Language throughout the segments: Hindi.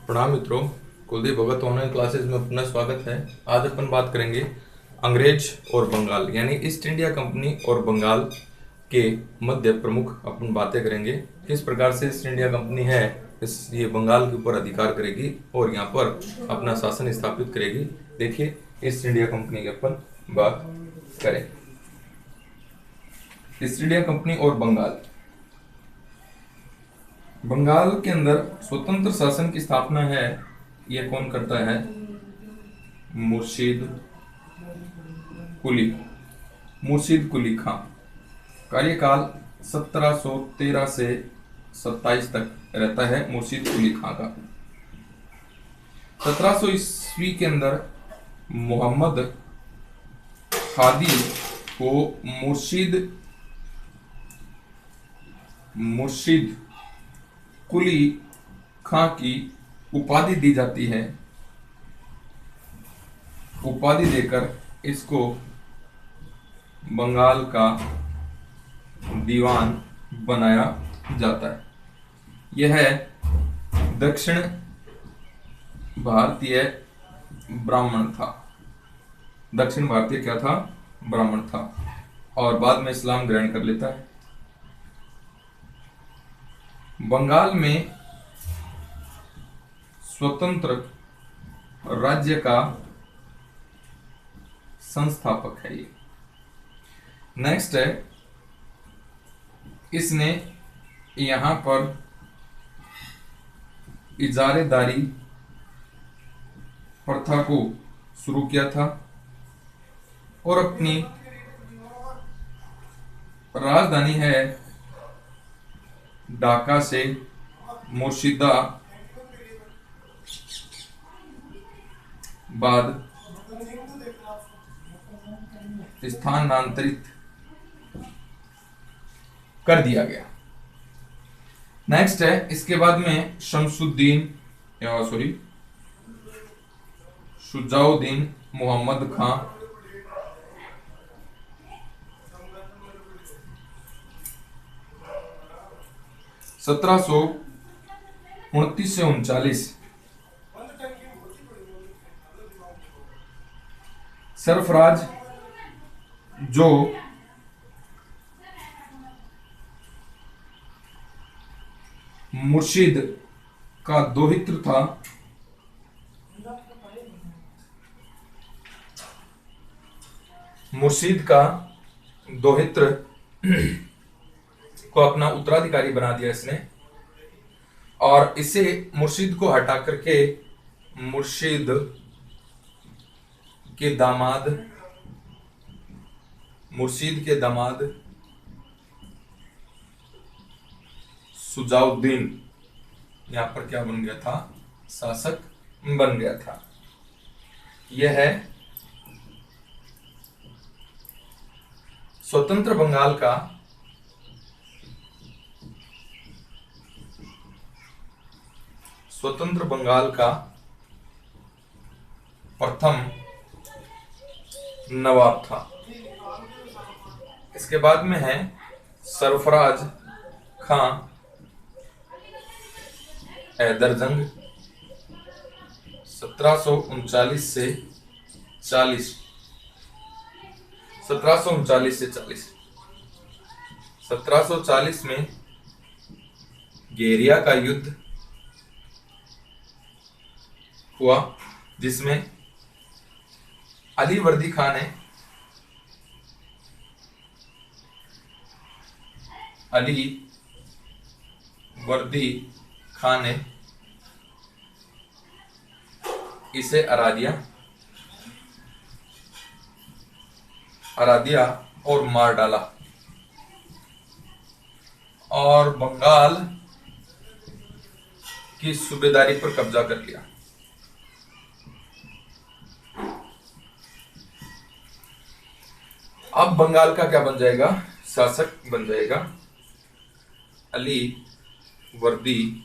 प्रणाम मित्रों। कुलदीप भगत ऑनलाइन क्लासेस में पुनः स्वागत है। आज अपन बात करेंगे अंग्रेज और बंगाल यानी ईस्ट इंडिया कंपनी और बंगाल के मध्य प्रमुख अपन बातें करेंगे। किस प्रकार से ईस्ट इंडिया कंपनी है ये बंगाल के ऊपर अधिकार करेगी और यहाँ पर अपना शासन स्थापित करेगी। देखिए, ईस्ट इंडिया कंपनी की अपन बात करें। ईस्ट इंडिया कंपनी और बंगाल। बंगाल के अंदर स्वतंत्र शासन की स्थापना है, यह कौन करता है? मुर्शीद कुली, मुर्शीद कुली खां। कार्यकाल 1713 से 27 तक रहता है मुर्शीद कुली खां का। 1700 ईस्वी के अंदर मोहम्मद हादी को मुर्शीद कुली खां की उपाधि दी जाती है। उपाधि देकर इसको बंगाल का दीवान बनाया जाता है। यह दक्षिण भारतीय ब्राह्मण था। दक्षिण भारतीय क्या था? ब्राह्मण था और बाद में इस्लाम ग्रहण कर लेता है। बंगाल में स्वतंत्र राज्य का संस्थापक है ये। नेक्स्ट है, इसने यहां पर इजारेदारी प्रथा को शुरू किया था और अपनी राजधानी है ढाका से मुर्शिदाबाद स्थानांतरित कर दिया गया। नेक्स्ट है, इसके बाद में शुजाउद्दीन मोहम्मद खां सत्रह सौ 29 से 39 सरफराज जो मुर्शीद का दोहित्र था, मुर्शीद का दोहित्र को अपना उत्तराधिकारी बना दिया इसने और इसे मुर्शीद को हटा करके मुर्शीद के दामाद सुजाउद्दीन यहां पर क्या बन गया था? शासक बन गया था। यह है स्वतंत्र बंगाल का प्रथम नवाब था। इसके बाद में है सरफराज खां हैदरजंग 1739 से 40 1740 में घेरिया का युद्ध हुआ जिसमें अली वर्दी खान ने इसे हरा दिया और मार डाला और बंगाल की सूबेदारी पर कब्जा कर लिया। अब बंगाल का क्या बन जाएगा? शासक बन जाएगा अली वर्दी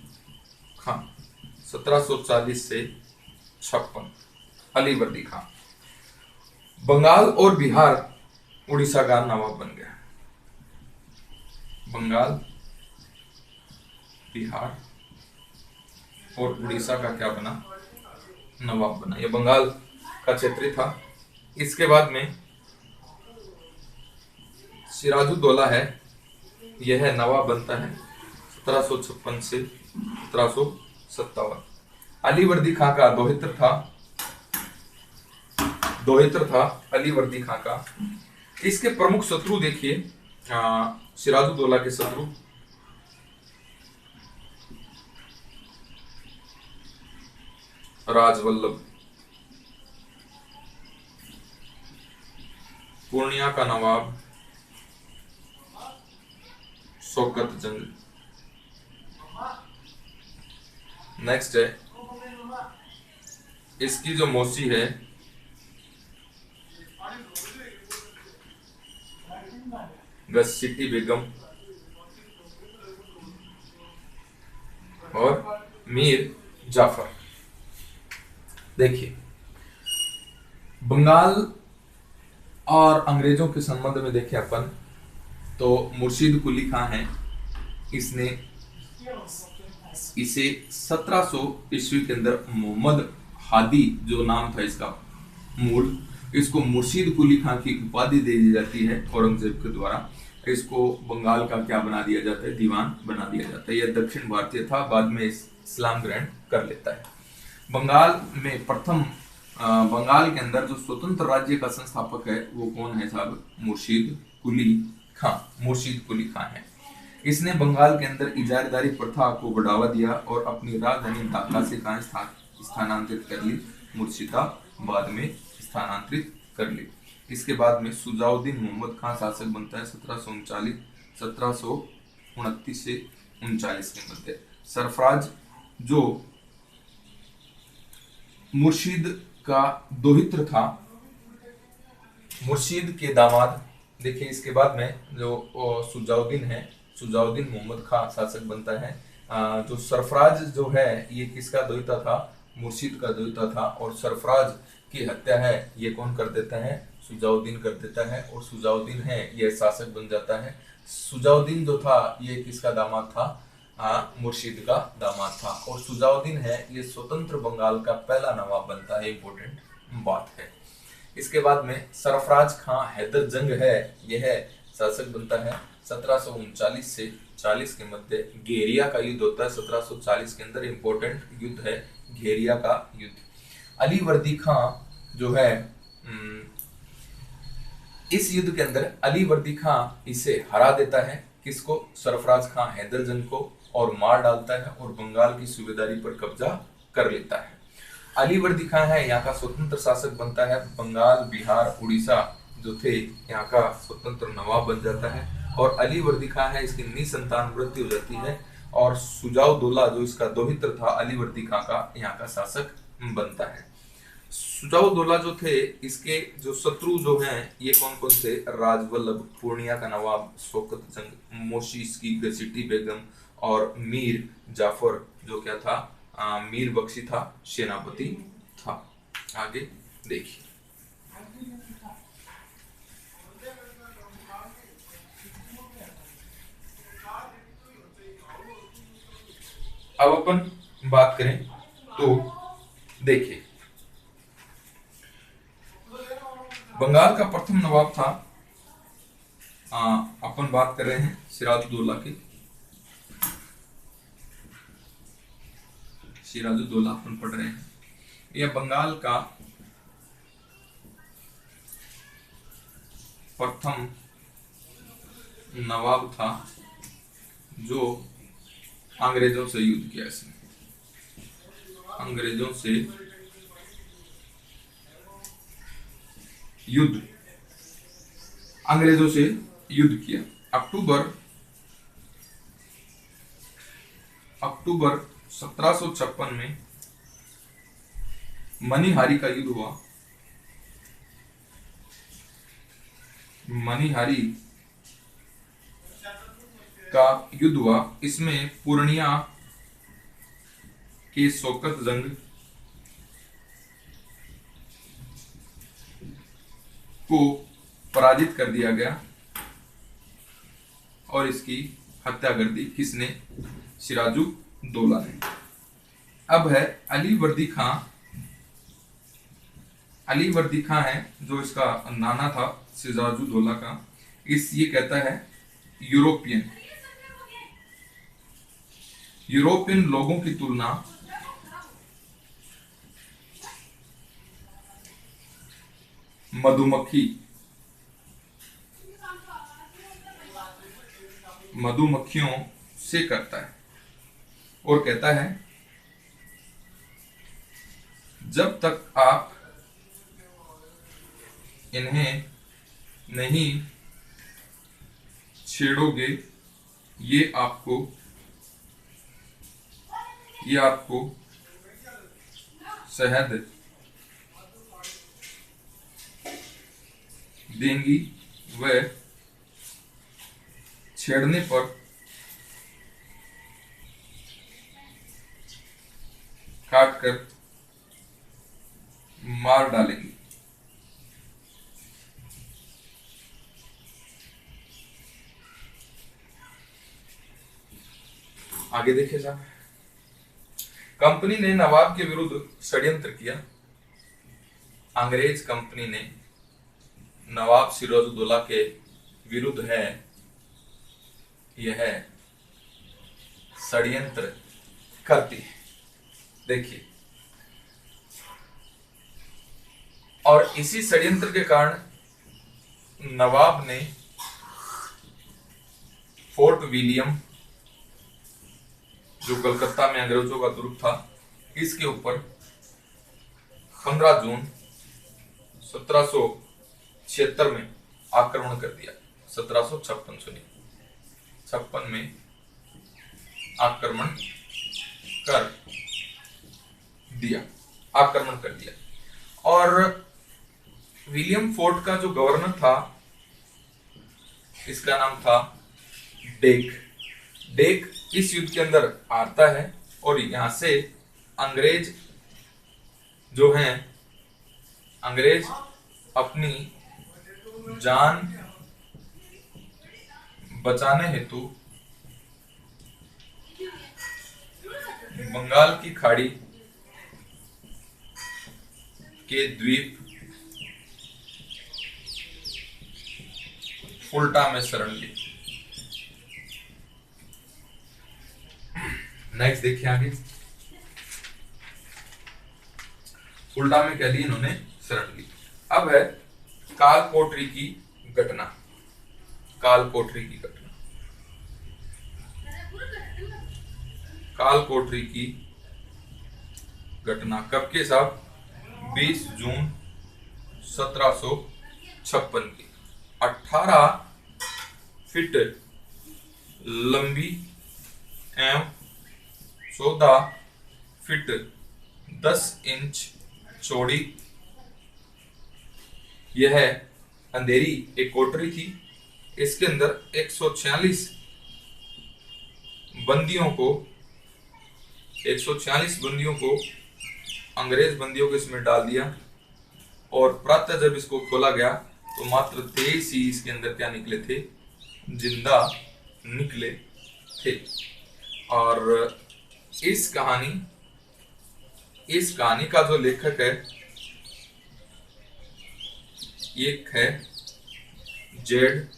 खां 1740 से 56। अली वर्दी खां बंगाल और बिहार उड़ीसा का नवाब बन गया। बंगाल, बिहार और उड़ीसा का क्या बना, नवाब बना। यह बंगाल का क्षेत्र था। इसके बाद में सिराजुद्दौला है, यह है नवाब बनता है 1756 से 1757। अलीवर्दी खां का दोहित्र था अलीवर्दी खां का। इसके प्रमुख शत्रु देखिए, सिराजुद्दौला के शत्रु राजवल्लभ, पूर्णिया का नवाब शौकत जंग। नेक्स्ट है, इसकी जो मौसी है गस्सिटी बेगम और मीर जाफर। देखिए, बंगाल और अंग्रेजों के संबंध में देखें अपन तो मुर्शीद कुली खां है, इसने इसे 1700 ईस्वी के अंदर मोहम्मद हादी जो नाम था इसका मूल, इसको मुर्शीद कुली खां की उपाधि दे दी जाती है औरंगजेब के द्वारा। इसको बंगाल का क्या बना दिया जाता है, दीवान बना दिया जाता है। यह दक्षिण भारतीय था, बाद में इस्लाम ग्रहण कर लेता है। बंगाल में प्रथम बंगाल के अंदर जो स्वतंत्र राज्य का संस्थापक है वो कौन है साहब, मुर्शीद कुली खां है। इसने बंगाल के अंदर इजारदारी प्रथा को बढ़ावा दिया और अपनी राजधानी ढाका से कहां स्थानांतरित कर ली, मुर्शिदाबाद में स्थानांतरित कर ली। इसके बाद में सुजाउद्दीन मोहम्मद खां शासक बनता है 1729 से 39 के मध्य। सरफराज जो मुर्शीद का दोहित्र था, मुर्शीद के दामाद। देखिए, इसके बाद में जो सुजाउद्दीन है, सुजाउद्दीन मोहम्मद खां शासक बनता है। जो सरफराज जो है ये किसका दोहिता था, मुर्शीद का दोहिता था। और सरफराज की हत्या है ये कौन कर देता है, सुजाउद्दीन कर देता है। और सुजाउद्दीन है ये शासक बन जाता है। सुजाउद्दीन जो था ये किसका दामाद था, मुर्शीद का दामाद था। और सुजाउद्दीन है ये स्वतंत्र बंगाल का पहला नवाब बनता है, इंपॉर्टेंट बात है। इसके बाद में सरफराज खां हैदर जंग है, यह शासक बनता है 1739 से 40 के मध्य। घेरिया का युद्ध होता है 1740 के अंदर, इंपॉर्टेंट युद्ध है घेरिया का युद्ध। अलीवर्दी खां जो है इस युद्ध के अंदर अलीवर्दी खां इसे हरा देता है, किसको, सरफराज खां हैदर जंग को, और मार डालता है और बंगाल की सूबेदारी पर कब्जा कर लेता है। अलीवर्दी खां है यहाँ का स्वतंत्र शासक बनता है। बंगाल, बिहार, उड़ीसा जो थे यहाँ का स्वतंत्र नवाब बन जाता है। और अलीवर्दी खां है इसकी निसंतान मृत्यु हो जाती है। और सुजाउद्दौला जो इसका दोहित्र था अलीवर्दी खां का, यहाँ का शासक बनता है। सुजाउद्दौला जो थे इसके जो शत्रु जो हैं ये कौन कौन थे, राजवल्लभ, पूर्णिया का नवाब शौकत जंग, मोशी की गसिटी बेगम और मीर जाफर जो क्या था, मीर बख्शी था, सेनापति था। आगे देखिए, अब अपन बात करें तो देखिए, बंगाल का प्रथम नवाब था, अपन बात कर रहे हैं सिराजुद्दौला की। सिराजुद्दौला अपन पढ़ रहे हैं। यह बंगाल का प्रथम नवाब था जो अंग्रेजों से युद्ध किया। इसने अंग्रेजों से युद्ध किया। अक्टूबर 1756 में मनिहारी का युद्ध हुआ। मनिहारी का युद्ध हुआ, इसमें पूर्णिया के शौकत जंग को पराजित कर दिया गया और इसकी हत्या कर दी, किसने, सिराजुद्दौला ने। अब है अली वर्दी खां। अली वर्दी खां है जो इसका नाना था सिराजुद्दौला का। ये कहता है यूरोपियन लोगों की तुलना मधुमक्खियों से करता है और कहता है जब तक आप इन्हें नहीं छेड़ोगे ये आपको शहद देंगी। वह छेड़ने पर काट कर मार डालेंगी। आगे देखिए साहब, कंपनी ने नवाब के विरुद्ध षड्यंत्र किया। अंग्रेज कंपनी ने नवाब सिराजुद्दौला के विरुद्ध है यह षड्यंत्र करती है। देखिए, और इसी षड्यंत्र के कारण नवाब ने फोर्ट विलियम जो कलकत्ता में अंग्रेजों का दुर्ग था, इसके ऊपर 15 जून 1776 में आक्रमण कर दिया। 1756 में आक्रमण कर दिया। और विलियम फोर्ट का जो गवर्नर था, इसका नाम था डेक इस युद्ध के अंदर आता है और यहां से अंग्रेज अपनी जान बचाने हेतु बंगाल की खाड़ी के द्वीप फुल्टा में शरण ली। नेक्स्ट देखिए आगे, फुल्टा में कह ली इन्होंने शरण ली। अब है कालकोठरी की घटना। कालकोठरी की घटना कब के साथ? 20 जून 1756 की। 18 फीट लंबी एवं 14 फीट 10 इंच चौड़ी यह अंधेरी एक कोठरी थी। इसके अंदर 146 बंदियों को अंग्रेज बंदियों को इसमें डाल दिया और प्रातः जब इसको खोला गया तो मात्र 23 ही इसके अंदर क्या निकले थे? जिंदा निकले थे। और इस कहानी का जो लेखक है एक है जेड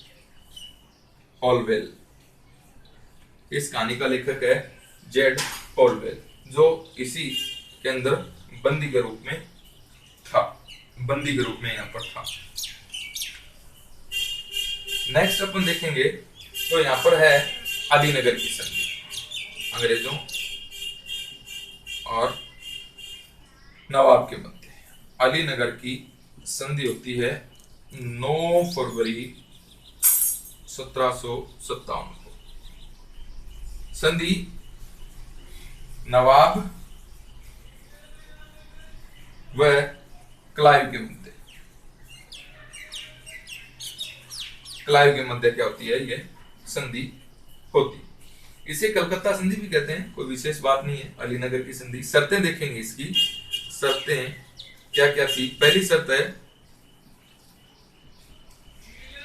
हॉलवेल। इस कहानी का लेखक है जेड हॉलवेल, जो इसी के अंदर बंदी के रूप में यहाँ पर था। नेक्स्ट अपन देखेंगे तो यहाँ पर है अलीनगर की संधि। अंग्रेजों और नवाब के मध्य अलीनगर की संधि होती है 9 फरवरी 1757 को। संधि नवाब व क्लाइव के मध्य क्या होती है? ये संधि होती। इसे कलकत्ता संधि भी कहते हैं, कोई विशेष बात नहीं है। अलीनगर की संधि, शर्तें देखेंगे इसकी। शर्तें क्या क्या थी? पहली शर्त है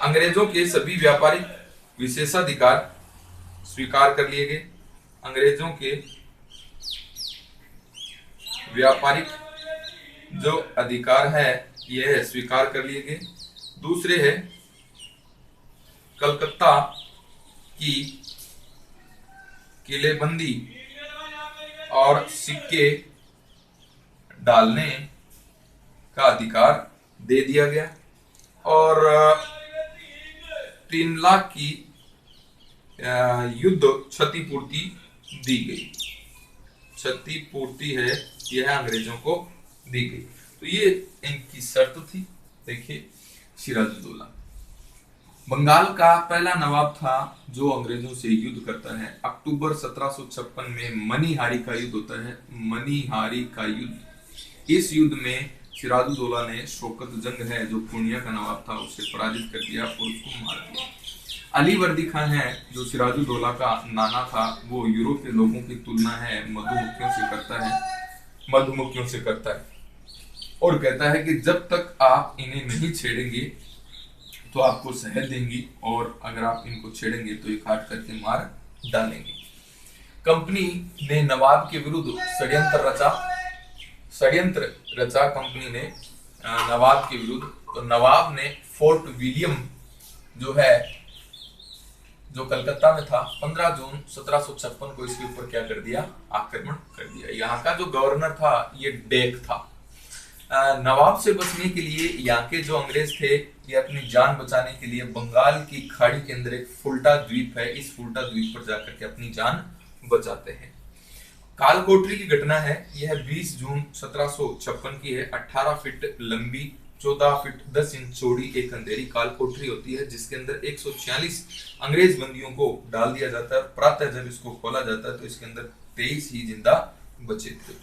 अंग्रेजों के सभी व्यापारिक विशेषाधिकार स्वीकार कर लिए गए। अंग्रेजों के व्यापारिक जो अधिकार है यह स्वीकार कर लिए गए। दूसरे है कलकत्ता की किलेबंदी और सिक्के डालने का अधिकार दे दिया गया। और 3 लाख की युद्ध क्षतिपूर्ति दी गई। क्षतिपूर्ति है यह अंग्रेजों को दी गई। तो ये इनकी शर्त थी। देखिए, सिराजुद्दौला बंगाल का पहला नवाब था जो अंग्रेजों से युद्ध करता है। अक्टूबर 1756 में मनीहारी का युद्ध होता है। मनीहारी का युद्ध, इस युद्ध में सिराजुद्दौला ने शौकत जंग है जो पूर्णिया का नवाब था उसे पराजित कर दिया और उसको मार दिया। अली वर्दी खान है जो सिराजुद्दौला का नाना था, वो यूरोप के लोगों की तुलना है मधुमक्खियों से करता है और कहता है कि जब तक आप इन्हें नहीं छेड़ेंगे तो आपको शहद देंगी और अगर आप इनको छेड़ेंगे तो ये काट करके मार डालेंगे। कंपनी ने नवाब के विरुद्ध षड्यंत्र रचा कंपनी ने नवाब के विरुद्ध। तो नवाब ने फोर्ट विलियम जो कलकत्ता में था 15 जून 1756 को इसके ऊपर क्या कर दिया, आक्रमण कर दिया। यहाँ का जो गवर्नर था ये डेक था। नवाब से बचने के लिए यहाँ के जो अंग्रेज थे ये अपनी जान बचाने के लिए बंगाल की खाड़ी के अंदर एक फुल्टा द्वीप है, इस फुल्टा द्वीप पर जाकर के अपनी जान बचाते हैं। कालकोठरी की घटना है, यह 20 जून 1756 की है। 18 फीट लंबी 14 फीट 10 इंच चौड़ी एक अंधेरी कालकोठरी होती है जिसके अंदर 146 अंग्रेज बंदियों को डाल दिया जाता है। प्रातः जब इसको खोला जाता है तो इसके अंदर 23 ही जिंदा बचे थे।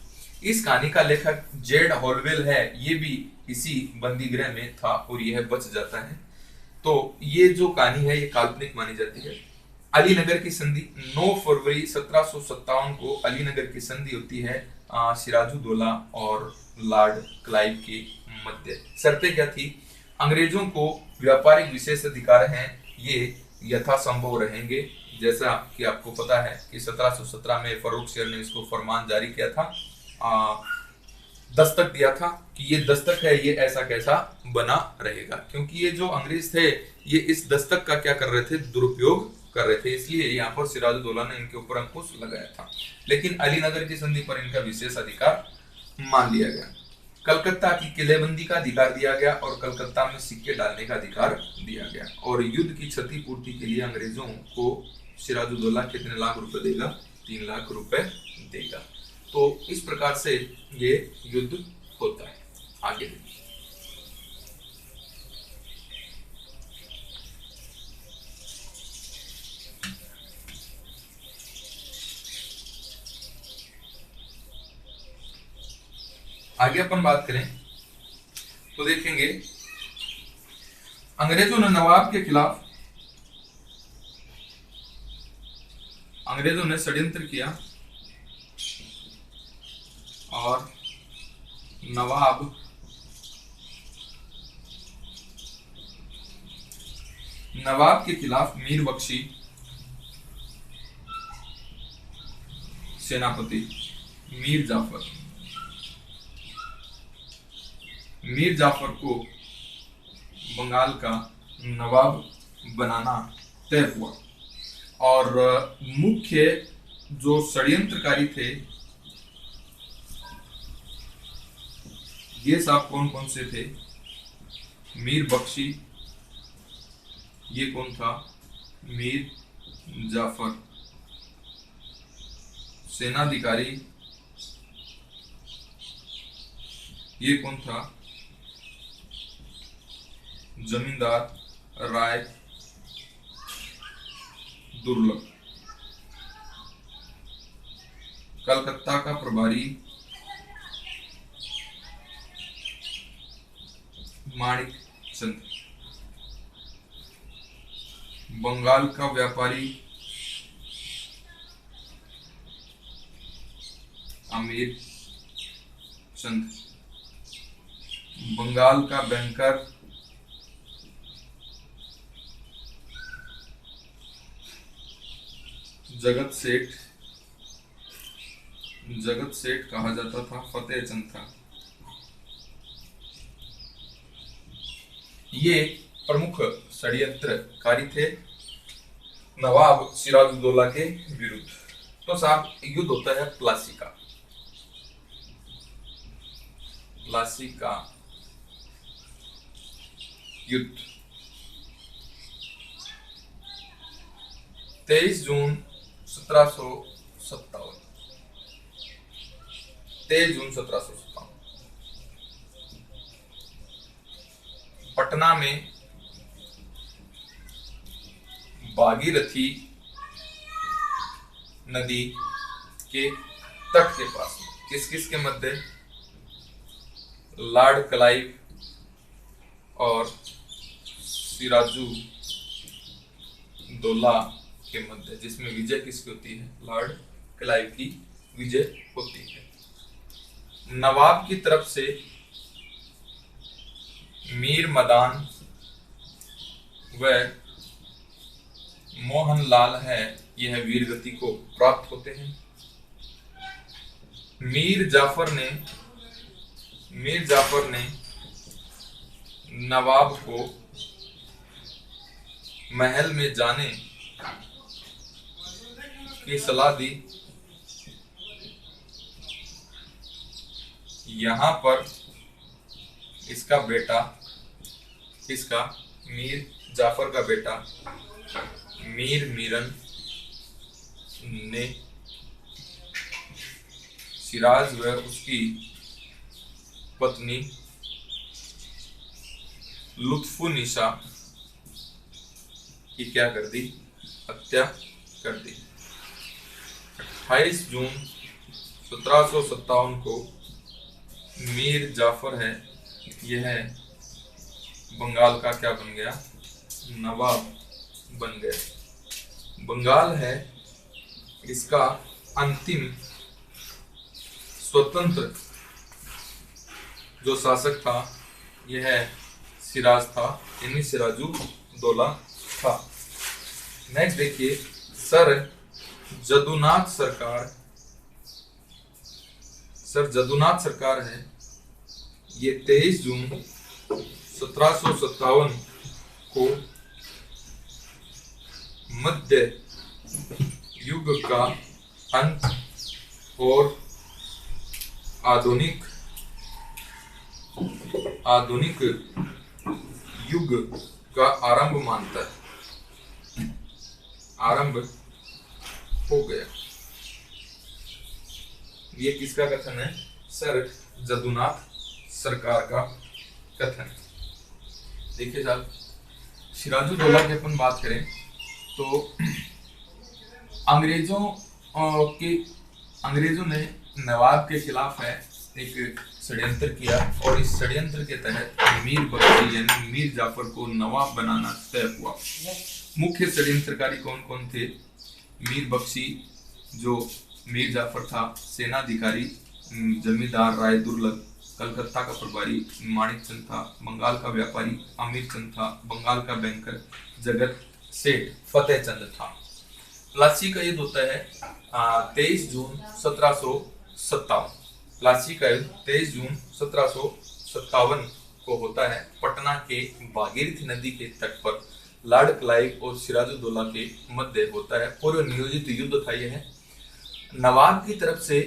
इस कहानी का लेखक जेड हॉलवेल है, ये भी इसी बंदी गृह में था और यह बच जाता है। तो ये जो कहानी है ये काल्पनिक मानी जाती है। अलीनगर की संधि 9 फरवरी 1757 को अलीनगर की संधि होती है सिराजुद्दौला और लॉर्ड क्लाइव के मध्य। शर्तें क्या थी? अंग्रेजों को व्यापारिक विशेष अधिकार हैं, ये यथासंभव रहेंगे। जैसा कि आपको पता है कि 1717 में फर्रुख शेर ने इसको फरमान जारी किया था, दस्तक दिया था कि ये दस्तक है ये ऐसा कैसा बना रहेगा, क्योंकि ये जो अंग्रेज थे ये इस दस्तक का क्या कर रहे थे, दुरुपयोग कर रहे थे। इसलिए यहाँ पर सिराजुद्दौला ने इनके ऊपर अंकुश लगाया था। लेकिन अलीनगर की संधि पर इनका विशेष अधिकार मान लिया गया। कलकत्ता की किलेबंदी का अधिकार दिया गया और कलकत्ता में सिक्के डालने का अधिकार दिया गया। और युद्ध की क्षतिपूर्ति के लिए अंग्रेजों को सिराजुद्दौला कितने लाख रुपए देगा? 3 लाख रुपए देगा। तो इस प्रकार से ये युद्ध होता है। आगे देखिए, आगे अपन बात करें तो देखेंगे अंग्रेजों ने नवाब के खिलाफ अंग्रेजों ने षड्यंत्र किया और नवाब के खिलाफ मीर बख्शी सेनापति मीर जाफर को बंगाल का नवाब बनाना तय हुआ। और मुख्य जो षड्यंत्रकारी थे ये सब कौन कौन से थे? मीर बख्शी, ये कौन था? मीर जाफर। सेनाधिकारी ये कौन था? जमींदार राय दुर्लभ। कलकत्ता का प्रभारी माणिक चंद। बंगाल का व्यापारी अमीर चंद। बंगाल का बैंकर जगत सेठ जगत सेठ कहा जाता था, फतेह चंद था। ये प्रमुख षड्यंत्रकारी थे नवाब सिराजुद्दौला के विरुद्ध। तो साहब युद्ध होता है प्लासी का। प्लासी का युद्ध 23 जून 1757। 23 जून 1757 पटना में भागीरथी नदी के तट के पास किस किस के मध्य, लॉर्ड क्लाइव और सिराजू दौला के मध्य, जिसमें विजय किसकी होती है, लॉर्ड क्लाइव की विजय होती है। नवाब की तरफ से मीर मदान व मोहनलाल है, यह वीरगति को प्राप्त होते हैं। मीर जाफर ने नवाब को महल में जाने की सलाह दी। यहां पर इसका बेटा, इसका मीर जाफर का बेटा मीर मीरन ने सिराज व उसकी पत्नी लुत्फुनिसा की क्या कर दी, हत्या कर दी। 28 जून 1757 को मीर जाफर है, यह बंगाल का क्या बन गया, नवाब बन गया। बंगाल है, इसका अंतिम स्वतंत्र जो शासक था यह सिराज था, यानी सिराजू दौला था। नेक्स्ट देखिए, सर जदुनाथ सरकार है, ये 23 जून 1757 को मध्य युग का अंत और आधुनिक युग का आरंभ मानता है, आरंभ हो गया। ये किसका कथन है, सर जदुनाथ सरकार का कथन। देखिए साहब, सिराजुद्दौला की अपन बात करें तो अंग्रेजों ने नवाब के खिलाफ है एक षड्यंत्र किया, और इस षड्यंत्र के तहत मीर बख्शी यानी मीर जाफर को नवाब बनाना तय हुआ। मुख्य षड्यंत्रकारी कौन कौन थे, मीर बख्शी जो मीर जाफर था, सेनाधिकारी जमींदार राय दुर्लभ, कलकत्ता का प्रभारी माणिक चंद था, बंगाल का व्यापारी अमीर चंद था, बंगाल का बैंकर जगत सेठ फतेह चंद था। प्लासी का युद्ध होता है 23 जून 1757। प्लासी का युद्ध 23 जून 1757 को होता है। पटना के भागीरथी नदी के तट पर लॉर्ड क्लाइव और सिराजुद्दौला के मध्य होता है। पूर्व नियोजित युद्ध था यह। नवाब की तरफ से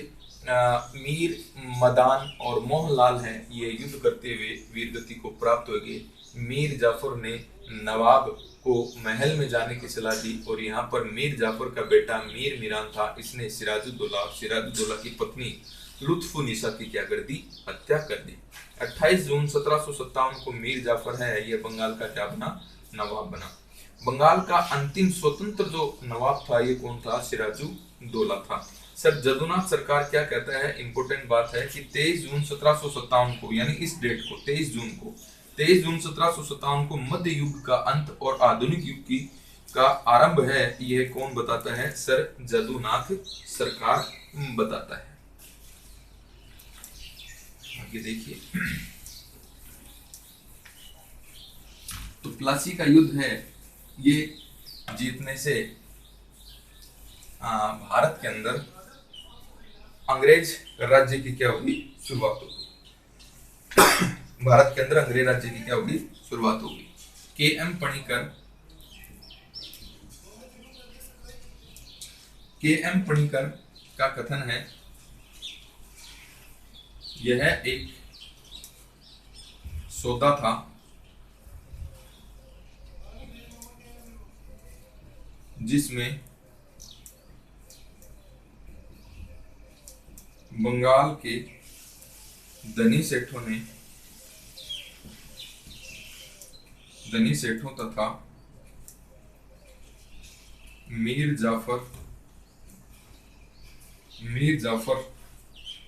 मीर मदान और मोहनलाल हैं, ये युद्ध करते हुए वीरगति को प्राप्त हो गए। मीर जाफर ने नवाब को महल में जाने की सलाह दी, और यहाँ पर मीर जाफर का बेटा मीर मीरान था, इसने सिराजुद्दौला की पत्नी लुत्फुनिसा की क्या कर दी, हत्या कर दी। 28 जून 1757 को मीर जाफर है, ये बंगाल का क्या बना, नवाब बना। बंगाल का अंतिम स्वतंत्र जो नवाब था ये कौन था, सिराजुद्दौला था। सर जदुनाथ सरकार क्या कहता है, इंपोर्टेंट बात है कि 23 जून 1757 को, यानी इस डेट को 23 जून 1757 को मध्य युग का अंत और आधुनिक युग की का आरंभ है, यह कौन बताता है, सर जदुनाथ सरकार बताता है। आगे देखिए, तो प्लासी का युद्ध है, ये जीतने से भारत के अंदर अंग्रेज राज्य की क्या होगी, शुरुआत होगी। भारत के अंदर अंग्रेज राज्य की क्या होगी, शुरुआत होगी। के एम पणिकर का कथन है, यह एक सौदा था जिसमें बंगाल के धनी सेठों तथा मीर जाफर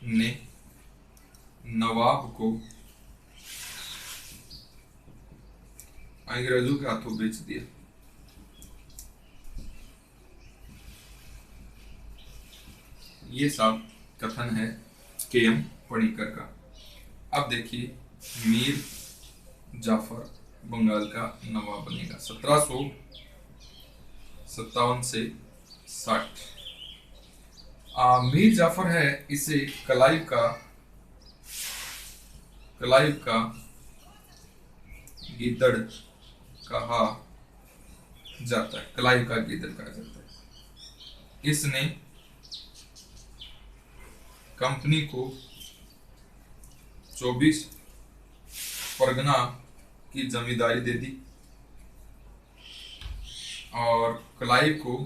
ने नवाब को अंग्रेजों के हाथों बेच दिया। ये सब कथन है के एम पणिकर का। अब देखिए, मीर जाफर बंगाल का नवाब बनेगा 1757 से 60। मीर जाफर है, इसे क्लाइव का गीदड़ कहा जाता है, क्लाइव का गीदड़ कहा जाता है। इसने कंपनी को 24 परगना की जमींदारी दे दी और क्लाइव को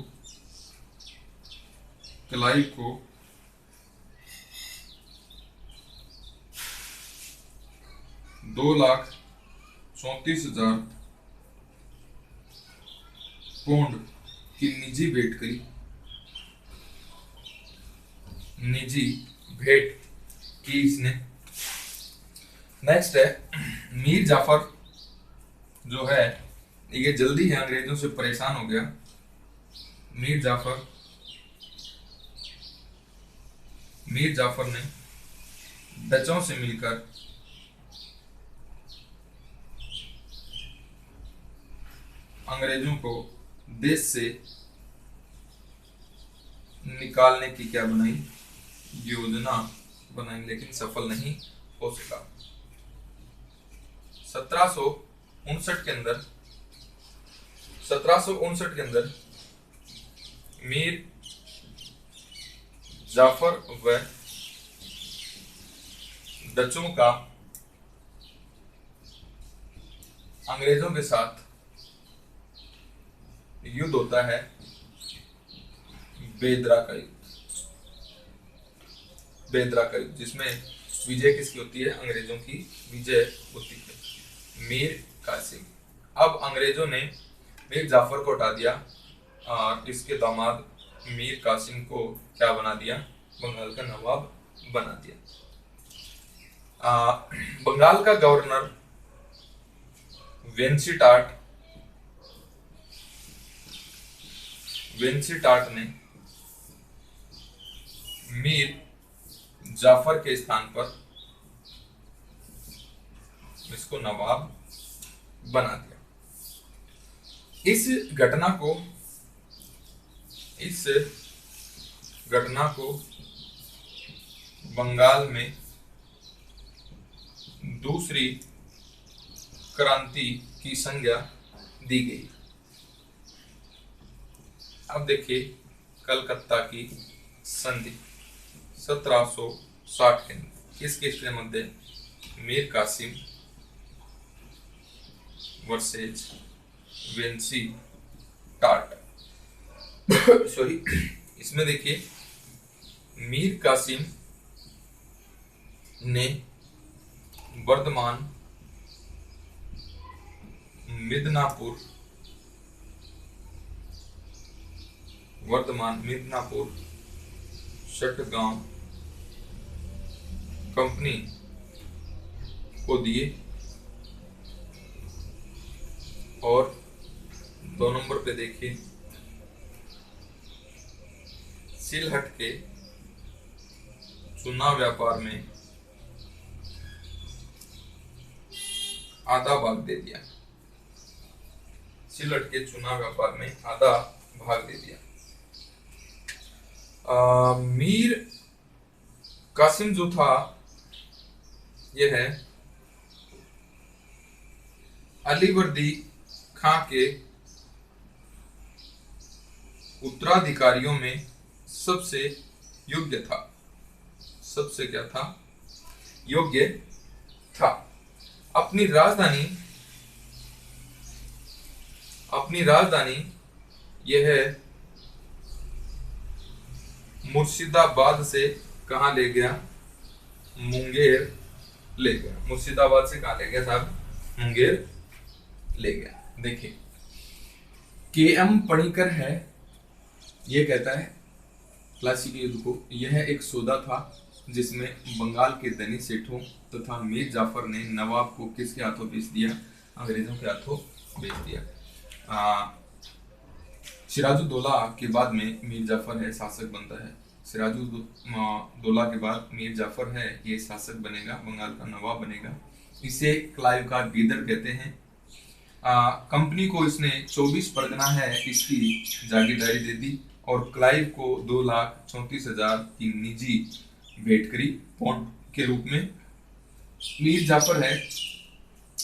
2,34,000 पौंड की निजी भेंट की इसने। नेक्स्ट है, मीर जाफर जो है ये जल्दी है अंग्रेजों से परेशान हो गया। मीर जाफर ने डचों से मिलकर अंग्रेजों को देश से निकालने की क्या बनाई, योजना बनाई, लेकिन सफल नहीं हो सका। 1759 के अंदर मीर जाफर व डचों का अंग्रेजों के साथ युद्ध होता है, बेदरा का युद्ध, जिसमें विजय किसकी होती है, अंग्रेजों की विजय होती है। मीर कासिम। अब अंग्रेजों ने मीर जाफर को हटा दिया और इसके दामाद मीर कासिम को क्या बना दिया, बंगाल का नवाब बना दिया। बंगाल का गवर्नर वेंसीटाट ने मीर जाफर के स्थान पर इसको नवाब बना दिया। इस घटना को बंगाल में दूसरी क्रांति की संज्ञा दी गई। अब देखिए, कलकत्ता की संधि 1760 के किसके मध्य, मीर कासिम वर्सेज वेंसीटाट। सॉरी, इसमें देखिए, मीर कासिम ने वर्धमान मिदनापुर चट्टगांव कंपनी को दिए और 2 नंबर पे देखिए, सिलहट के चुनाव व्यापार में आधा भाग दे दिया। सिलहट के चुनाव व्यापार में आधा भाग दे दिया। मीर कासिम जो था यह अलीवर्दी खां के उत्तराधिकारियों में सबसे योग्य था। सबसे क्या था? योग्य था। अपनी राजधानी यह मुर्शिदाबाद से कहां ले गया? मुंगेर ले गया। मुर्शिदाबाद से कहां ले गया साहब? मुंगेर ले गया। देखिए, के एम पणिकर है, यह कहता है प्लासी के युद्ध को यह एक सौदा था जिसमें बंगाल के धनी सेठों तथा मीर जाफर ने नवाब को किसके हाथों बेच दिया? अंग्रेजों के हाथों बेच दिया। सिराजुद्दौला के बाद में मीर जाफर है शासक बनता है। सिराजुद्दौला के बाद मीर जाफर है ये शासक बनेगा, बंगाल का नवाब बनेगा। इसे क्लाइव का गीदड़ कहते हैं। कंपनी को इसने 24 परगना है इसकी जागीरदारी दे दी और क्लाइव को 2,34,000 की निजी भेंट करी पौंड के रूप में। मीर जाफर है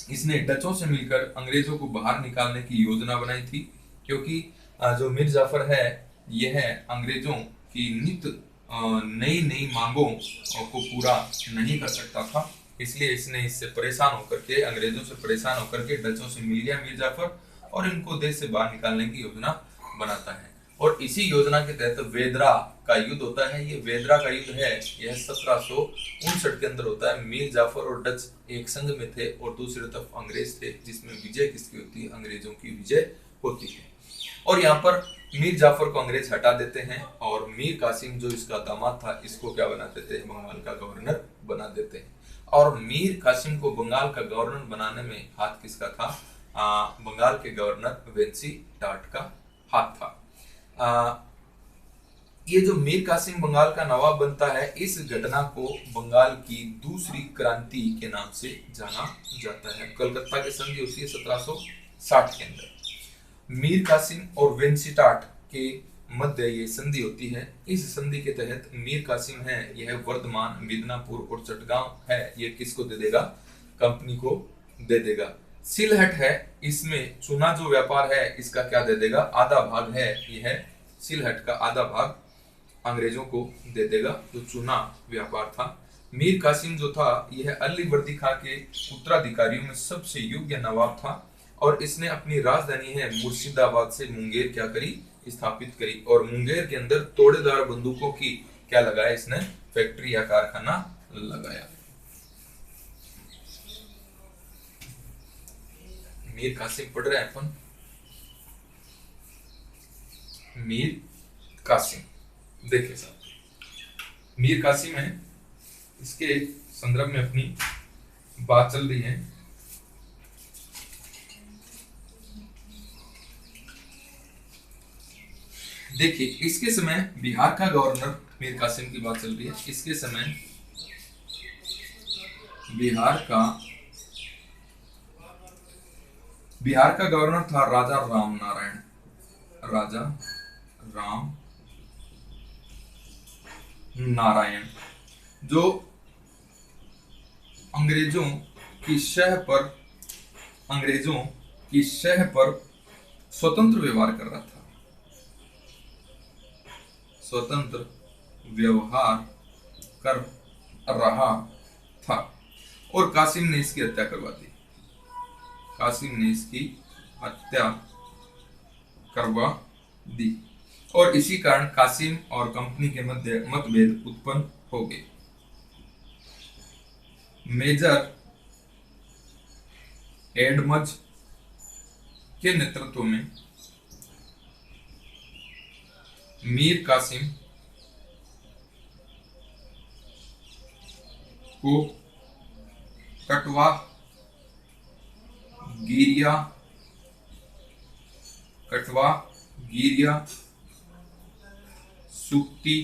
इसने डचों से मिलकर अंग्रेजों को बाहर निकालने की योजना बनाई थी, क्योंकि जो मीर जाफर है यह अंग्रेजों की नित नई नई मांगों को पूरा नहीं कर सकता था, इसलिए इसने इससे परेशान होकर के, अंग्रेजों से परेशान होकर के डचों से मिल गया मीर जाफर और इनको देश से बाहर निकालने की योजना बनाता है। और इसी योजना के तहत वेदरा का युद्ध होता है। ये वेदरा का युद्ध है यह 1759 के अंदर होता है। मीर जाफर और डच एक संघ में थे और दूसरी तरफ अंग्रेज थे, जिसमें विजय किसकी होती है? अंग्रेजों की विजय होती है। और यहाँ पर मीर जाफर को अंग्रेज हटा देते हैं और मीर कासिम जो इसका दामाद था इसको क्या बना देते हैं? बंगाल का गवर्नर बना देते हैं। और मीर कासिम को बंगाल का गवर्नर बनाने में हाथ किसका था? बंगाल के गवर्नर वेंसी टाट का हाथ था। ये जो मीर कासिम बंगाल का नवाब बनता है, इस घटना को बंगाल की दूसरी क्रांति के नाम से जाना जाता है। कलकत्ता की संधि होती है 1760 के अंदर। मीर कासिम और वेंसीटाट के मध्य ये संधि होती है। इस संधि के तहत मीर कासिम है यह वर्धमान, मिदनापुर और चटगांव है ये किसको दे देगा? कंपनी को दे देगा। सिलहट है इसमें चूना जो व्यापार है इसका क्या दे देगा? आधा भाग है यह सिलहट का आधा भाग अंग्रेजों को दे देगा, जो चूना व्यापार था। मीर कासिम जो था यह अलीवर्दी खां के उत्तराधिकारियों में सबसे योग्य नवाब था और इसने अपनी राजधानी है मुर्शिदाबाद से मुंगेर क्या करी? स्थापित करी। और मुंगेर के अंदर तोड़ेदार बंदूकों की क्या लगाया? इसने फैक्ट्री या कारखाना लगाया। मीर कासिम पढ़ रहे हैं अपन। मीर कासिम देखिए साहब, मीर कासिम है, इसके संदर्भ में अपनी बात चल रही है। देखिए, इसके समय बिहार का गवर्नर मीर कासिम की बात चल रही है। इसके समय बिहार का गवर्नर था राजा राम नारायण, जो अंग्रेजों की शह पर स्वतंत्र व्यवहार कर रहा था। स्वतंत्र व्यवहार कर रहा था और कासिम ने इसकी हत्या करवा दी। और इसी कारण कासिम और कंपनी के मध्य मतभेद उत्पन्न हो गए। मेजर एडमज के नेतृत्व में मीर कासिम को कटवा गिरिया सुक्ति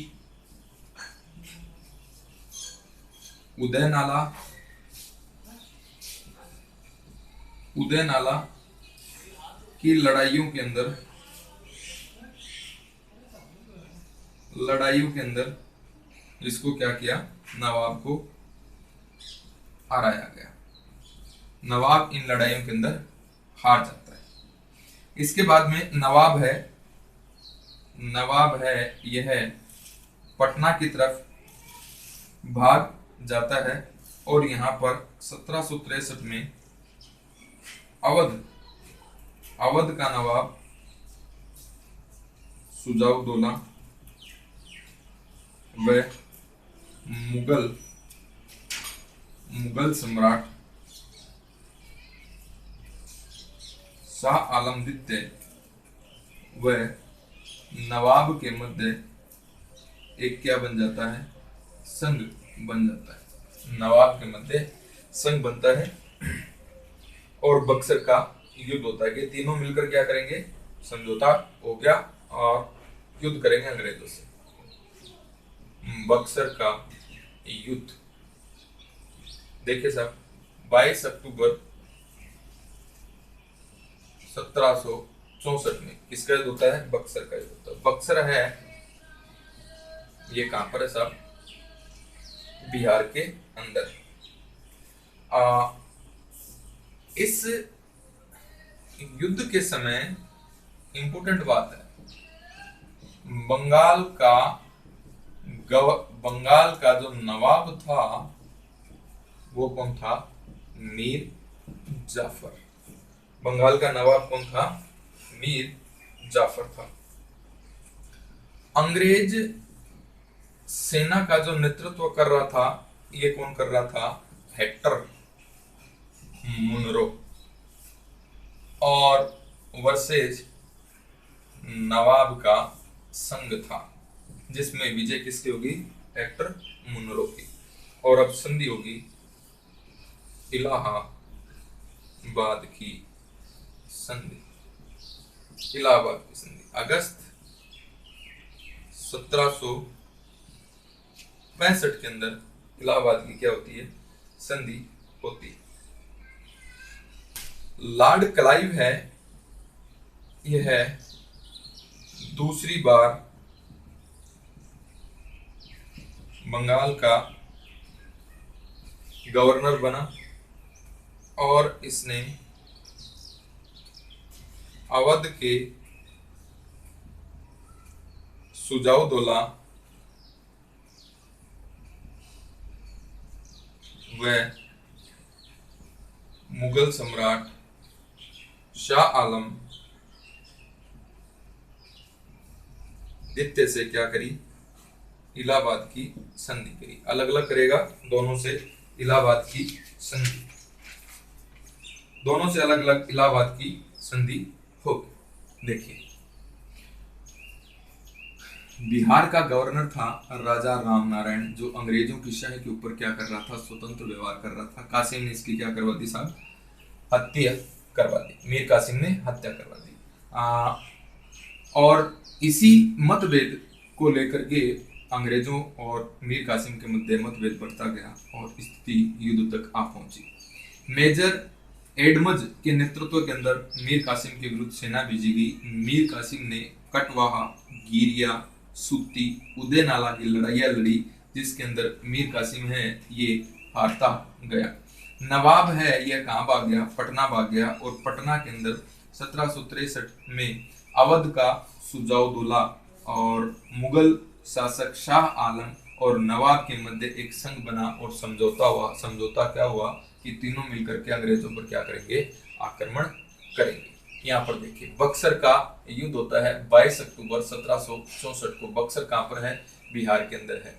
उदय नाला की लड़ाइयों के अंदर इसको क्या किया, नवाब को हराया गया। नवाब इन लड़ाइयों के अंदर हार जाता है। इसके बाद में नवाब है यह पटना की तरफ भाग जाता है और यहाँ पर 1763 में अवध का नवाब सुजाउद्दौला व मुगल सम्राट शाह आलम द्वितीय व नवाब के मध्य एक क्या बन जाता है, संघ बन जाता है। नवाब के मध्य संघ बनता है और बक्सर का युद्ध होता है कि तीनों मिलकर क्या करेंगे, समझौता हो गया और युद्ध करेंगे अंग्रेजों से। बक्सर का युद्ध देखिए साहब, 22 अक्टूबर 1764 में किसका युद्ध होता है, बक्सर का युद्ध होता है। बक्सर है ये कहां पर है साहब, बिहार के अंदर। इस युद्ध के समय इंपोर्टेंट बात है, बंगाल का जो नवाब था वो कौन था, मीर जाफर। बंगाल का नवाब कौन था, मीर जाफर था। अंग्रेज सेना का जो नेतृत्व कर रहा था ये कौन कर रहा था, हेक्टर मुनरो। और वर्सेज नवाब का संघ था जिसमें विजय किसकी होगी, हेक्टर मुनरो की। और अब संधि होगी इलाहाबाद की संधि। इलाहाबाद की संधि अगस्त 1765 के अंदर इलाहाबाद की क्या होती है, संधि होती है। लॉर्ड क्लाइव है यह दूसरी बार बंगाल का गवर्नर बना और इसने अवध के सुजाउद्दौला व मुगल सम्राट शाह आलम द्वितीय से क्या करी, इलाहाबाद की संधि करी। अलग अलग करेगा दोनों से इलाहाबाद की संधि, दोनों से अलग अलग इलाहाबाद की संधि होगी। देखिए बिहार का गवर्नर था राजा राम नारायण, जो अंग्रेजों की शाही के ऊपर क्या कर रहा था, स्वतंत्र व्यवहार कर रहा था। कासिम ने इसकी क्या करवा दी साहब, हत्या करवा दी। मीर कासिम ने हत्या करवा दी। और इसी मतभेद को लेकर के अंग्रेजों और मीर कासिम के मध्य मतभेद बढ़ता गया और स्थिति युद्ध तक आ पहुंची। मेजर एडमज के नेतृत्व के अंदर मीर कासिम के विरुद्ध सेना भेजी गई। मीर कासिम ने कटवाहा, गिरिया, सूती, उदय नाला की लड़ाइयां लड़ी जिसके अंदर मीर कासिम है ये हारता गया। नवाब है यह कहाँ भाग गया, पटना भाग गया। और पटना के अंदर 1763 में अवध का सुजाउद्दौला और मुगल शासक शाह आलम और नवाब के मध्य एक संघ बना और समझौता हुआ। समझौता क्या हुआ कि तीनों मिलकर के अंग्रेजों पर क्या करेंगे, आक्रमण करेंगे। यहाँ पर देखिए बक्सर का युद्ध होता है 22 अक्टूबर 1764 को। बक्सर कहाँ पर है, बिहार के अंदर है।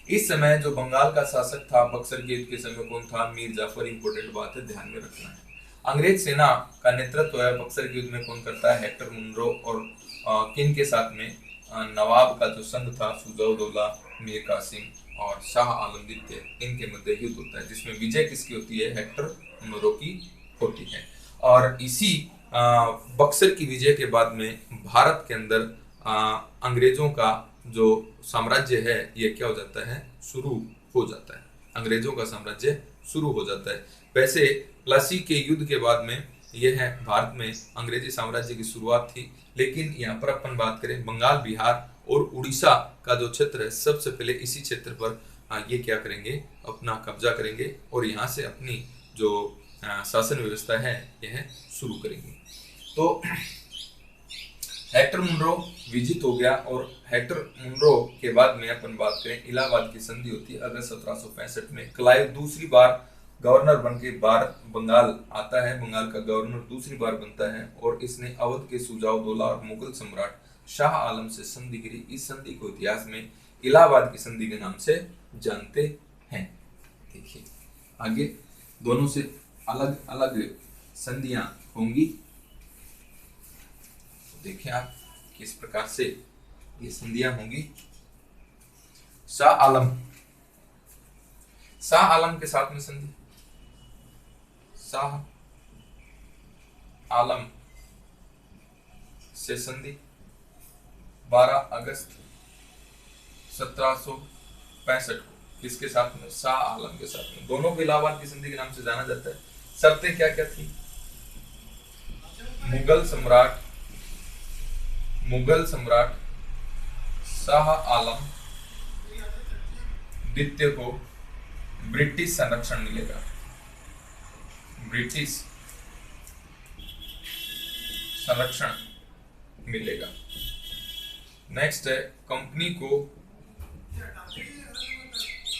इस समय जो बंगाल का शासक था बक्सर के युद्ध के समय कौन था, मीर जाफर। इंपोर्टेंट बात है, ध्यान में रखना है। अंग्रेज सेना का नेतृत्व है बक्सर के युद्ध में कौन करता है, हेक्टर मुनरो। और किन के साथ में, नवाब का जो संघ था सुजाउद्दौला, मीर कासिम और शाह आलम द्वितीय, इनके मध्य युद्ध होता है जिसमें विजय किसकी होती है, हेक्टर मुनरो की होती है। और इसी बक्सर की विजय के बाद में भारत के अंदर अंग्रेजों का जो साम्राज्य है ये क्या हो जाता है, शुरू हो जाता है। अंग्रेजों का साम्राज्य शुरू हो जाता है। वैसे प्लासी के युद्ध के बाद में यह है भारत में अंग्रेजी साम्राज्य की शुरुआत थी। लेकिन यहाँ पर अपन बात करें बंगाल, बिहार और उड़ीसा का जो क्षेत्र है सबसे पहले इसी क्षेत्र पर ये क्या करेंगे, अपना कब्जा करेंगे और यहाँ से अपनी जो शासन व्यवस्था है यह शुरू करेंगे। तो हेक्टर मुनरो विजित हो गया और हेक्टर मुनरो के बाद में अपन बात करें इलाहाबाद की संधि होती है अगस्त 1765 में। क्लाइव दूसरी बार गवर्नर बन के बंगाल आता है, बंगाल का गवर्नर दूसरी बार बनता है और इसने अवध के सुजाउद्दौला और मुगल सम्राट शाह आलम से संधि करी। इस संधि को इतिहास में इलाहाबाद की संधि के नाम से जानते हैं। देखिए आगे दोनों से अलग अलग संधियां होंगी, देखिए आप किस प्रकार से ये संधियां होंगी। शाह आलम के साथ में संधि, शाह आलम से संधि 12 अगस्त 1765 को, किसके साथ में, शाह आलम के साथ में। दोनों को इलाहाबाद की संधि के नाम से जाना जाता है। शर्तें क्या क्या थी, मुगल सम्राट शाह आलम द्वितीय को ब्रिटिश संरक्षण मिलेगा, ब्रिटिश संरक्षण मिलेगा। नेक्स्ट है कंपनी को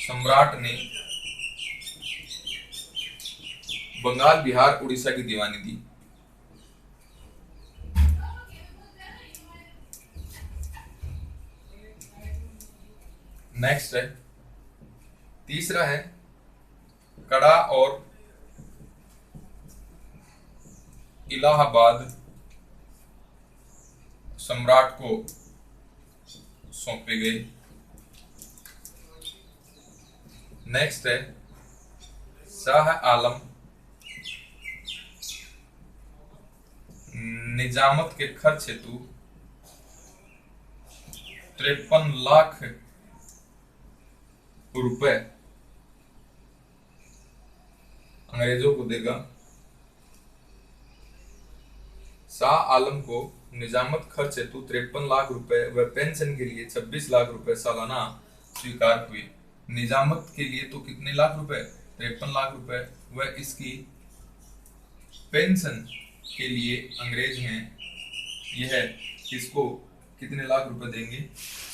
सम्राट ने बंगाल, बिहार, उड़ीसा की दीवानी दी। नेक्स्ट है तीसरा है कड़ा और इलाहाबाद सम्राट को सौंपे गए। नेक्स्ट है शाह आलम निजामत के खर्च हेतु 53 लाख रुपए अंग्रेजों को देगा। शाह आलम को निजामत खर्च हेतु 53 लाख रुपए व पेंशन के लिए 26 लाख रुपए सालाना स्वीकार हुए। निजामत के लिए तो कितने लाख रुपए, 53 लाख रुपए, व इसकी पेंशन के लिए अंग्रेज हैं यह इसको कितने लाख रुपए देंगे,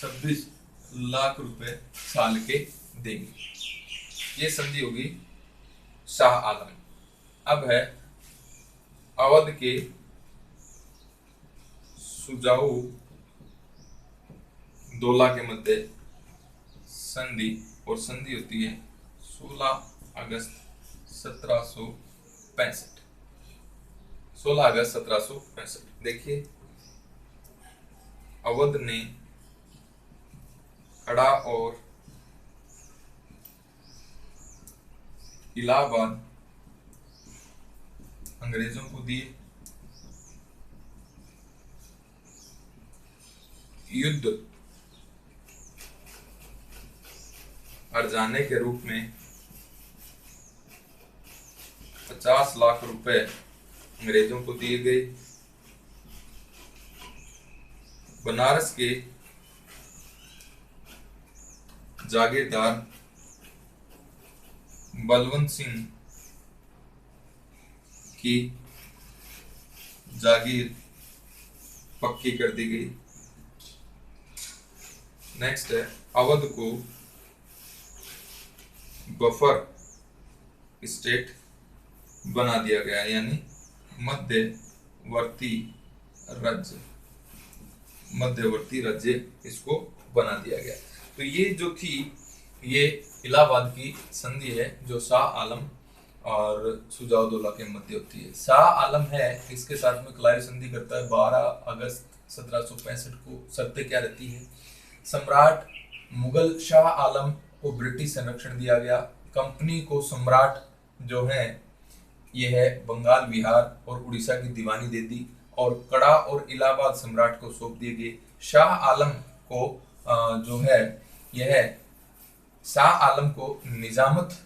26 लाख रुपए साल के देंगे। ये संधि होगी शाह आलम। अब है अवध के सुजाउद्दौला के मध्य संधि, और संधि होती है 16 अगस्त 1765, 16 अगस्त 1765। देखिए अवध ने कड़ा और इलाहाबाद अंग्रेजों को दिए। युद्ध हर्जाने के रूप में 50 लाख रुपए अंग्रेजों को दिए गए। बनारस के जागीरदार बलवंत सिंह की जागीर पक्की कर दी गई। नेक्स्ट है अवध को बफर स्टेट बना दिया गया, यानी मध्यवर्ती राज्य इसको बना दिया गया। तो ये जो थी ये इलाहाबाद की संधि है जो शाह आलम और सुजाउद्दौला के मध्य होती है। शाह आलम है इसके साथ में क्लाइव संधि करता है 12 अगस्त 1765 को। शर्तें क्या रहती है, सम्राट मुगल शाह आलम को ब्रिटिश संरक्षण दिया गया। कंपनी को सम्राट जो है ये है बंगाल, बिहार और उड़ीसा की दीवानी दे दी और कड़ा और इलाहाबाद सम्राट को सौंप दिए गए। शाह आलम को जो है यह है शाह आलम को निजामत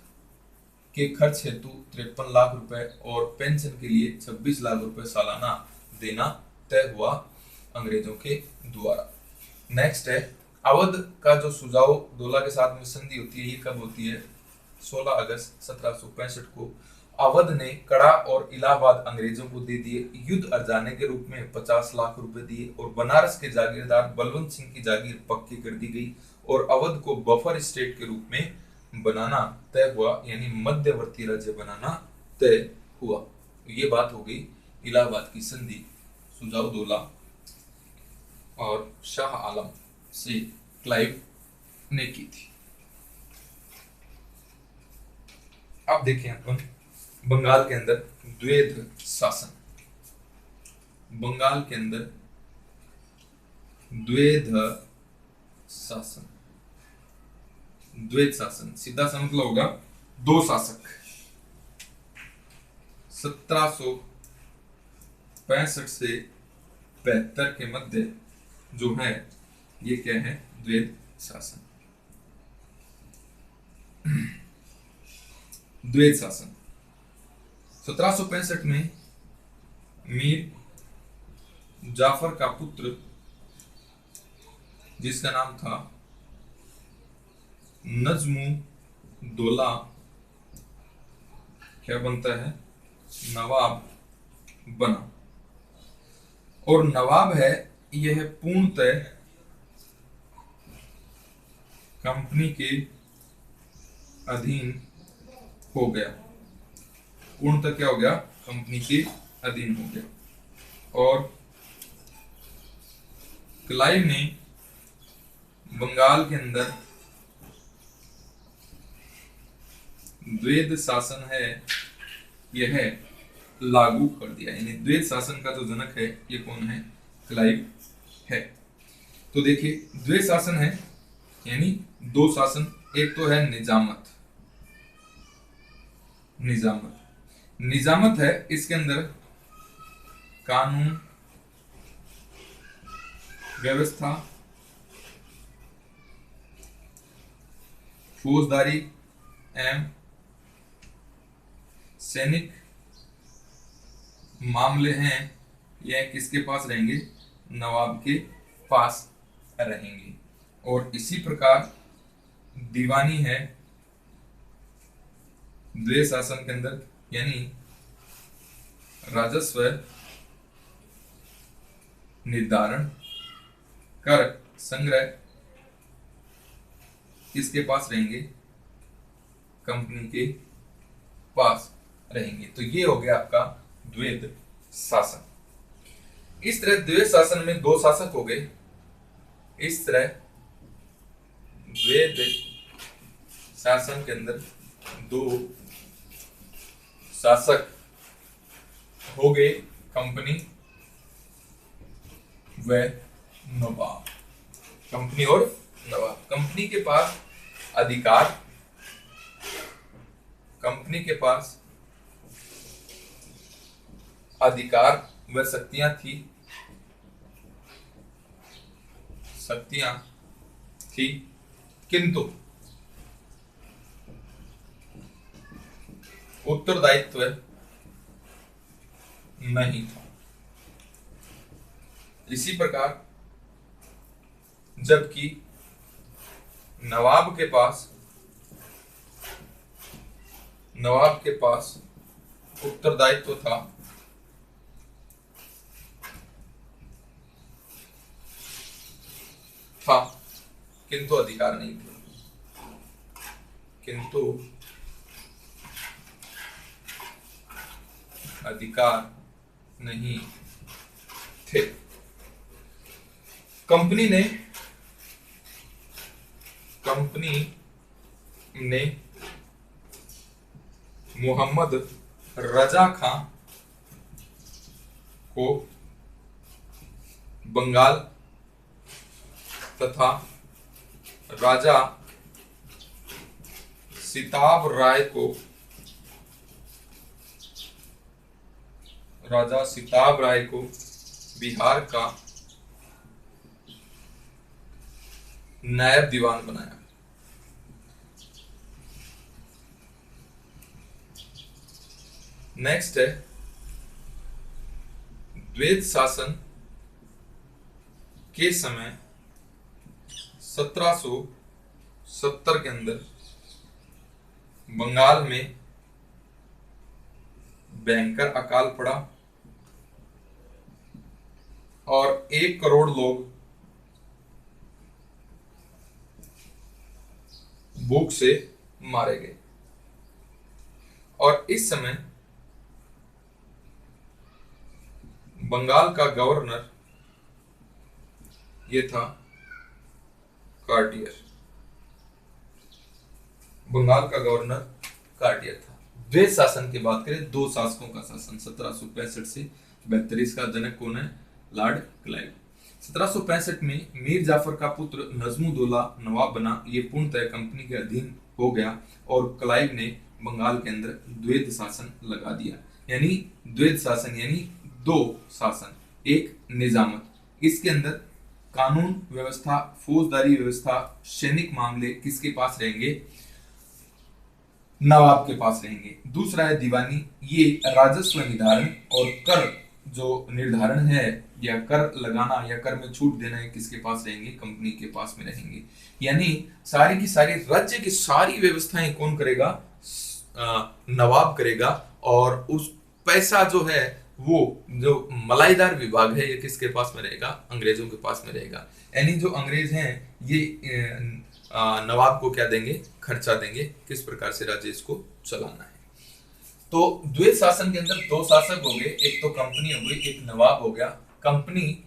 के खर्च हेतु 53 लाख रुपए और पेंशन के लिए 26 लाख रुपए सालाना देना तय हुआ अंग्रेजों के द्वारा। नेक्स्ट है अवध का जो सुजाओ दौला के साथ में संधि होती है, ये कब होती है? 16 अगस्त 1765 को अवध ने कड़ा और इलाहाबाद अंग्रेजों को दे दिए। युद्ध अर्जाने के रूप में 50 लाख रुपए दिए और बनारस के जागीरदार बलवंत सिंह की जागीर पक्की कर दी गई और अवध को बफर स्टेट के रूप में बनाना तय हुआ, यानी मध्यवर्ती राज्य बनाना तय हुआ। ये बात हो गई इलाहाबाद की संधि सुजाओ दौला और शाह आलम से क्लाइव ने की थी। अब देखें अपन बंगाल के अंदर द्वैध शासन। बंगाल के अंदर द्वैध शासन, द्वैध शासन सीधा सा मतलब होगा दो शासक। 1765 से 72 के मध्य जो है ये क्या है? द्वैध शासन। द्वैध शासन 1765 में मीर जाफर का पुत्र जिसका नाम था नजमू दौला क्या बनता है? नवाब बना। और नवाब है यह पूर्णतः कंपनी के अधीन हो गया। पूर्णतः क्या हो गया? कंपनी के अधीन हो गया। और क्लाइव ने बंगाल के अंदर द्वैध शासन है यह लागू कर दिया, यानी द्वैध शासन का जो जनक है ये कौन है? क्लाइव है। तो देखिए द्वैध शासन है यानी दो शासन, एक तो है निजामत। निजामत है, इसके अंदर कानून व्यवस्था, फौजदारी एवं सैनिक मामले हैं, यह किसके पास रहेंगे? नवाब के पास रहेंगे। और इसी प्रकार दीवानी है द्वैध शासन के अंदर, यानी राजस्व निर्धारण, कर संग्रह किसके पास रहेंगे? कंपनी के पास रहेंगे। तो ये हो गया आपका द्वैध शासन। इस तरह द्वैध शासन में दो शासक हो गए। इस तरह द्वैध शासन के अंदर दो शासक हो गए, कंपनी व नवाब। कंपनी और नवाब। कंपनी के पास अधिकार, कंपनी के पास अधिकार व शक्तियां थी, किंतु उत्तरदायित्व नहीं था। इसी प्रकार जबकि नवाब के पास उत्तरदायित्व था किंतु अधिकार नहीं थे। किंतु अधिकार नहीं थे। कंपनी ने मोहम्मद रजा खां को बंगाल तथा राजा सिताब राय को बिहार का नायब दीवान बनाया। नेक्स्ट है द्वैध शासन के समय 1770 के अंदर बंगाल में भयंकर अकाल पड़ा और 1 करोड़ लोग भूख से मारे गए। और इस समय बंगाल का गवर्नर ये था कार्टियर। बंगाल का गवर्नर कार्टियर था। द्वैध शासन की बात करें, 2 शासकों का शासन 1765 से 72। इसका जनक कौन है? Lord Clive. 1765 में मीर जाफर का पुत्र नजमुद्दौला नवाब बना। ये पूर्णतः कंपनी के अधीन हो गया और क्लाइव ने बंगाल के अंदर द्वैध शासन लगा दिया। यानी द्वैध शासन यानी 2 शासन, एक निजामत। इसके अंदर कानून व्यवस्था, फौजदारी व्यवस्था, सैनिक मामले किसके पास रहेंगे? नवाब के पास रहेंगे। दूसरा है दीवानी, ये राजस्व निर्धारण और कर जो निर्धारण है या कर लगाना या कर में छूट देना है किसके पास रहेंगे? कंपनी के पास में रहेंगे। यानी सारी की सारी राज्य की सारी व्यवस्थाएं कौन करेगा? नवाब करेगा। और उस पैसा जो है वो जो मलाईदार विभाग है ये किसके पास में रहेगा? अंग्रेजों के पास में रहेगा। यानी जो अंग्रेज हैं ये नवाब को क्या देंगे? खर्चा देंगे, किस प्रकार से राज्य इसको चलाना है। तो द्वैध शासन के अंदर 2 शासक हो गए, एक तो कंपनी हो गई, एक नवाब हो गया। कंपनी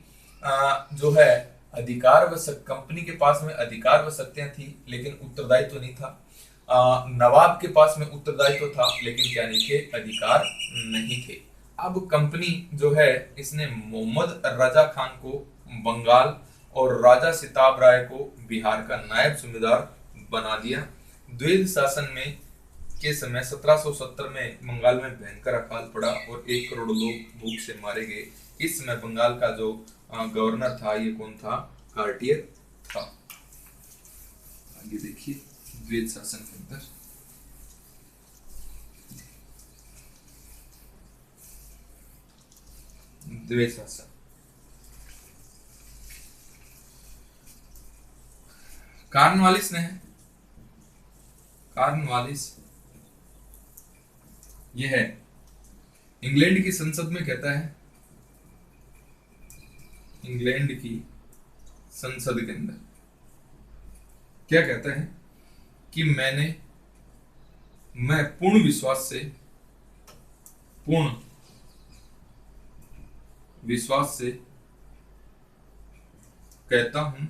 जो है अधिकार व कंपनी के पास में अधिकार व शक्तियां थी लेकिन उत्तरदायित्व नहीं था। नवाब के पास में उत्तरदायित्व था लेकिन क्या नहीं थे? अधिकार नहीं थे। अब कंपनी जो है इसने मोहम्मद रजा खान को बंगाल और राजा सिताब राय को बिहार का नायब सूबेदार बना दिया। द्वैध शासन में के समय 1770 में बंगाल में भयंकर अकाल पड़ा और 1 करोड़ लोग भूख से मारे गए। इस समय बंगाल का जो गवर्नर था ये कौन था? कार्टियर था। आगे देखिए द्वैध शासन के अंदर द्वैध शासन कॉर्नवालिस ने है। कॉर्नवालिस यह है इंग्लैंड की संसद में कहता है, इंग्लैंड की संसद के अंदर क्या कहता है कि मैं पूर्ण विश्वास से कहता हूं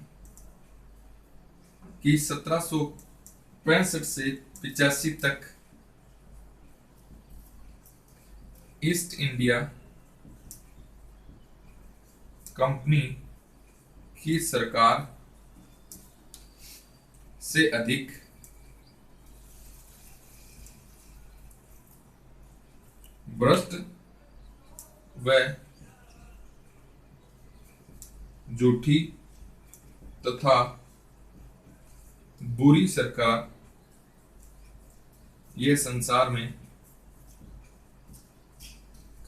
कि 1765 से 85 तक ईस्ट इंडिया कंपनी की सरकार से अधिक भ्रष्ट व झूठी तथा बुरी सरकार ये संसार में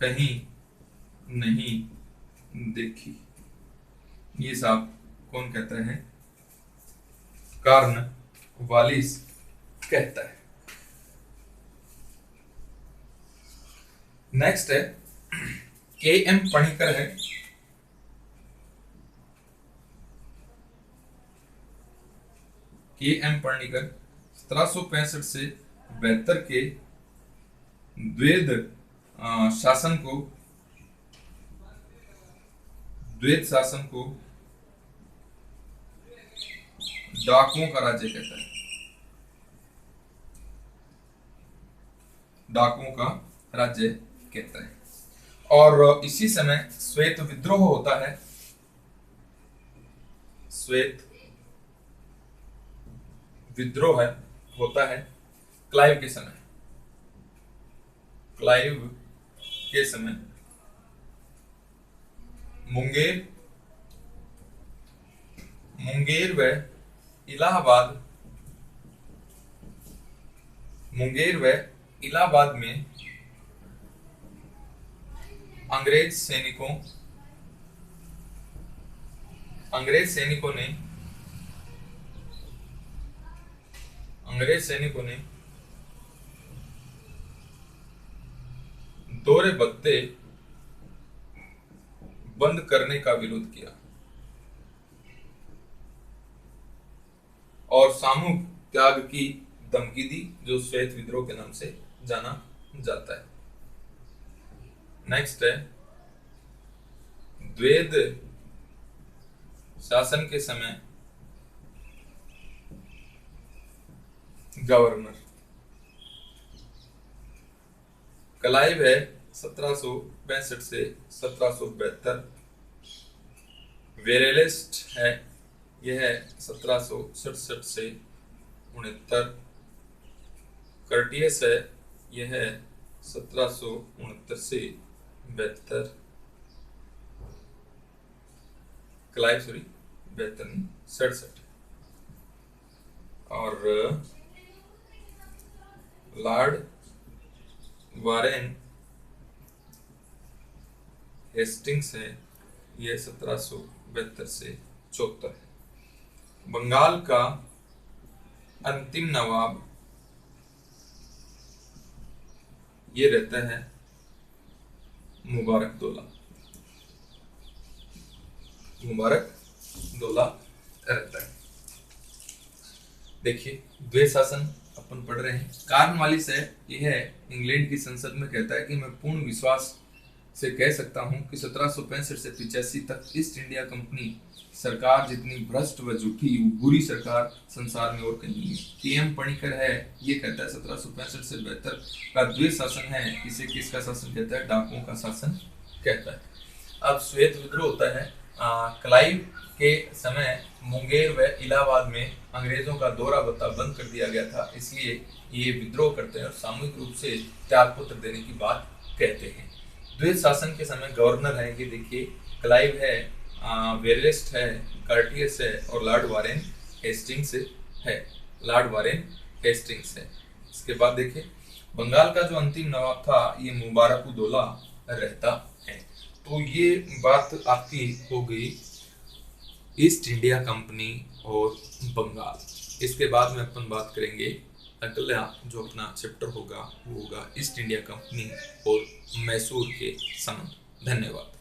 कहीं नहीं देखी। ये साहब कौन कहता है? कॉर्नवालिस कहता है। नेक्स्ट है के.एम. पणिकर है। के.एम. पणिकर 1765 से 72 के द्वैध शासन को डाकुओं का राज्य कहता है। डाकुओं का राज्य कहता है। और इसी समय श्वेत विद्रोह होता है। श्वेत विद्रोह होता है क्लाइव के समय। क्लाइव के समय मुंगेर व इलाहाबाद में अंग्रेज सैनिकों ने अंग्रेज सैनिकों ने दोहरे भत्ते बंद करने का विरोध किया और सामूहिक त्याग की धमकी दी, जो श्वेत विद्रोह के नाम से जाना जाता है। नेक्स्ट है, द्वैध शासन के समय गवर्नर क्लाइव है 1765 से 1772, वेरेलिस्ट है यह है 1767 से 69, कर्टियस है यह है 1769 से 72, क्लाइव 72 नहीं 67, और लॉर्ड वारेन हेस्टिंग्स है यह 1772 से 74 है। बंगाल का अंतिम नवाब ये रहता है मुबारकदौला। मुबारकदौला रहता है। देखिए, द्वैध शासन अपन पढ़ रहे हैं। कार्नवालिस है यह इंग्लैंड की संसद में कहता है कि मैं पूर्ण विश्वास से कह सकता हूं कि 1765 से 85 तक ईस्ट इंडिया कंपनी सरकार जितनी भ्रष्ट व झूठी बुरी सरकार संसार में और कहीं नहीं है। टीएम पणिकर है ये कहता है 1765 से 72 का द्वैध शासन है, इसे किसका शासन कहता है? डाकुओं का शासन कहता है। अब श्वेत विद्रोह होता है क्लाइव के समय मुंगेर व इलाहाबाद में अंग्रेजों का दोहरा भत्ता बंद कर दिया गया था, इसलिए ये विद्रोह करते हैं और सामूहिक रूप से त्यागपत्र देने की बात कहते हैं। द्वैध शासन के समय गवर्नर है ये देखिए, क्लाइव है, वेरेलिस्ट है, कर्टियस है और लॉर्ड वारेन हेस्टिंग्स है। लॉर्ड वारेन हेस्टिंग्स है। इसके बाद देखिए, बंगाल का जो अंतिम नवाब था ये मुबारकदौला रहता है। तो ये बात आपकी हो गई ईस्ट इंडिया कंपनी और बंगाल। इसके बाद में अपन बात करेंगे अगला जो अपना चैप्टर होगा वो होगा ईस्ट इंडिया कंपनी और मैसूर के संबंध। धन्यवाद।